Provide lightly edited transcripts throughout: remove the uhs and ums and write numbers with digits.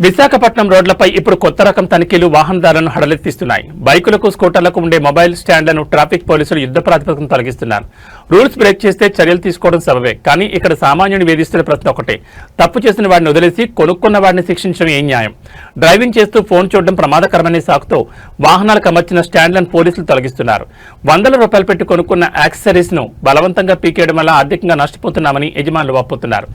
విశాఖపట్నం రోడ్లపై ఇప్పుడు కొత్త రకం తనిఖీలు వాహనదారులను హడలెత్తిస్తున్నాయి. బైకులకు, స్కూటర్లకు ఉండే మొబైల్ స్టాండ్లను ట్రాఫిక్ పోలీసులు యుద్ధ ప్రాతిపదికన తొలగిస్తున్నారు. రూల్స్ బ్రేక్ చేస్తే చర్యలు తీసుకోవడం సబబే, కానీ ఇక్కడ సామాన్యుని వేధిస్తున్న ప్రశ్న ఒకటే: తప్పు చేసిన వాడిని వదిలేసి కొనుక్కున్న వాడిని శిక్షించడం ఏం న్యాయం? డ్రైవింగ్ చేస్తూ ఫోన్ చూడడం ప్రమాదకరమనే సాకుతో వాహనాలకు అమర్చిన స్టాండ్లను పోలీసులు తొలగిస్తున్నారు. వందల రూపాయలు పెట్టి కొనుక్కున్న యాక్సెసరీస్ ను బలవంతంగా పీకేయడం వల్ల ఆర్థికంగా నష్టపోతున్నామని యజమానులు వాపోతున్నారు.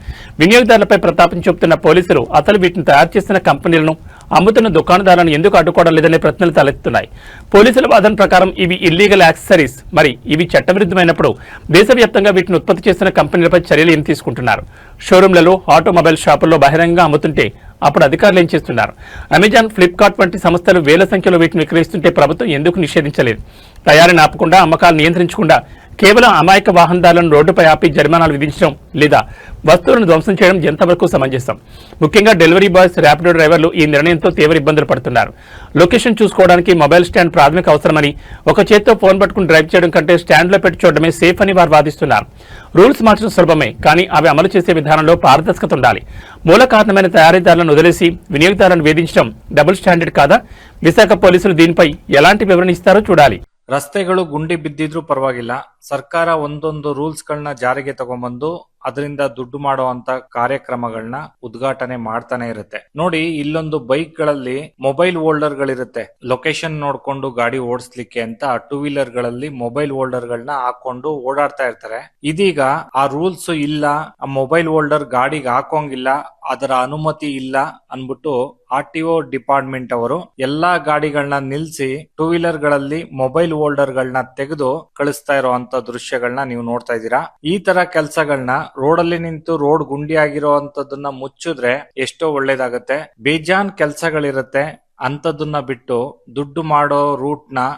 వినియోగదారులపై ప్రతాపం చూపుతున్న పోలీసులు అసలు వీటిని తయారు చేసిన కంపెనీలను, అమ్ముతున్న దుకాణదారులను ఎందుకు అడ్డుకోవడం లేదనే ప్రశ్నలు తలెత్తుతున్నాయి. పోలీసుల వాదన ప్రకారం ఇవి ఇల్లీగల్ యాక్సెసరీస్, మరి ఇవి చట్టవిరుద్ధమైనప్పుడు దేశవ్యాప్తంగా వీటిని ఉత్పత్తి చేస్తున్న కంపెనీలపై చర్యలు ఏం తీసుకుంటున్నారు? షోరూంలలో, ఆటోమొబైల్ షాపుల్లో బహిరంగంగా అమ్ముతుంటే అప్పుడు అధికారులు ఏం చేస్తున్నారు? అమెజాన్, ఫ్లిప్కార్ట్ వంటి సంస్థలు వేల సంఖ్యలో వీటిని విక్రయిస్తుంటే ప్రభుత్వం ఎందుకు నిషేధించలేదు? తయారీని ఆపకుండా, అమ్మకాలు నియంత్రించకుండా కేవలం అమాయక వాహనదారులను రోడ్డుపై ఆపి జరిమానాలు విధించడం లేదా వస్తువులను ధ్వంసం చేయడం ఎంతవరకు సమంజసం? ముఖ్యంగా డెలివరీ బాయ్స్, ర్యాపిడో డ్రైవర్లు ఈ నిర్ణయంతో తీవ్ర ఇబ్బందులు పడుతున్నారు. లొకేషన్ చూసుకోవడానికి మొబైల్ స్టాండ్ ప్రాథమిక అవసరమని, ఒక చేత్తో ఫోన్ పట్టుకుని డ్రైవ్ చేయడం కంటే స్టాండ్లో పెట్టి చూడడమే సేఫ్ అని వారు వాదిస్తున్నారు. రూల్స్ మార్చడం సులభమే, కానీ అవి అమలు చేసే విధానంలో పారదర్శకత ఉండాలి. మూల కారణమైన తయారీదారులను వదిలేసి వినియోగదారులను వేధించడం డబుల్ స్టాండర్డ్ కాదా? విశాఖ పోలీసులు దీనిపై ఎలాంటి వివరణ ఇస్తారో చూడాలి. ರಸ್ತೆಗಳು ಗುಂಡಿ ಬಿದ್ದಿದ್ರೂ ಪರವಾಗಿಲ್ಲ, ಸರ್ಕಾರ ಒಂದೊಂದು ರೂಲ್ಸ್ ಗಳನ್ನ ಜಾರಿಗೆ ತಗೊಂಡ್ಬಂದು ಅದರಿಂದ ದುಡ್ಡು ಮಾಡುವಂತ ಕಾರ್ಯಕ್ರಮಗಳನ್ನ ಉದ್ಘಾಟನೆ ಮಾಡ್ತಾನೆ ಇರುತ್ತೆ. ನೋಡಿ, ಇಲ್ಲೊಂದು ಬೈಕ್ ಗಳಲ್ಲಿ ಮೊಬೈಲ್ ಹೋಲ್ಡರ್ ಗಳಿರುತ್ತೆ. ಲೊಕೇಶನ್ ನೋಡ್ಕೊಂಡು ಗಾಡಿ ಓಡಿಸ್ಲಿಕ್ಕೆ ಅಂತ ಟೂ ವೀಲರ್ ಗಳಲ್ಲಿ ಮೊಬೈಲ್ ಹೋಲ್ಡರ್ ಗಳನ್ನ ಹಾಕೊಂಡು ಓಡಾಡ್ತಾ ಇರ್ತಾರೆ. ಇದೀಗ ಆ ರೂಲ್ಸ್ ಇಲ್ಲ, ಆ ಮೊಬೈಲ್ ಹೋಲ್ಡರ್ ಗಾಡಿಗೆ ಹಾಕೋಂಗಿಲ್ಲ, ಅದರ ಅನುಮತಿ ಇಲ್ಲ ಅನ್ಬಿಟ್ಟು RTO ಡಿಪಾರ್ಟ್ಮೆಂಟ್ ಅವರು ಎಲ್ಲಾ ಗಾಡಿಗಳನ್ನ ನಿಲ್ಸಿ ಟೂ ವೀಲರ್ ಗಳಲ್ಲಿ ಮೊಬೈಲ್ ಹೋಲ್ಡರ್ ಗಳನ್ನ ತೆಗೆದು ಕಳಿಸ್ತಾ ಇರುವಂತ ದೃಶ್ಯಗಳನ್ನ ನೀವು ನೋಡ್ತಾ ಇದ್ದೀರಾ. ಈ ತರ ಕೆಲಸಗಳನ್ನ ರೋಡಲ್ಲಿ ನಿಂತು ರೋಡ್ ಗುಂಡಿ ಆಗಿರೋಂತದನ್ನ ಮುಚ್ಚಿದ್ರೆ ಎಷ್ಟೋ ಒಳ್ಳೇದಾಗತ್ತೆ. ಬೇಜಾನ್ ಕೆಲಸಗಳಿರುತ್ತೆ, ಅಂತದನ್ನ ಬಿಟ್ಟು ದುಡ್ಡು ಮಾಡೋ ರೂಟ್ ನ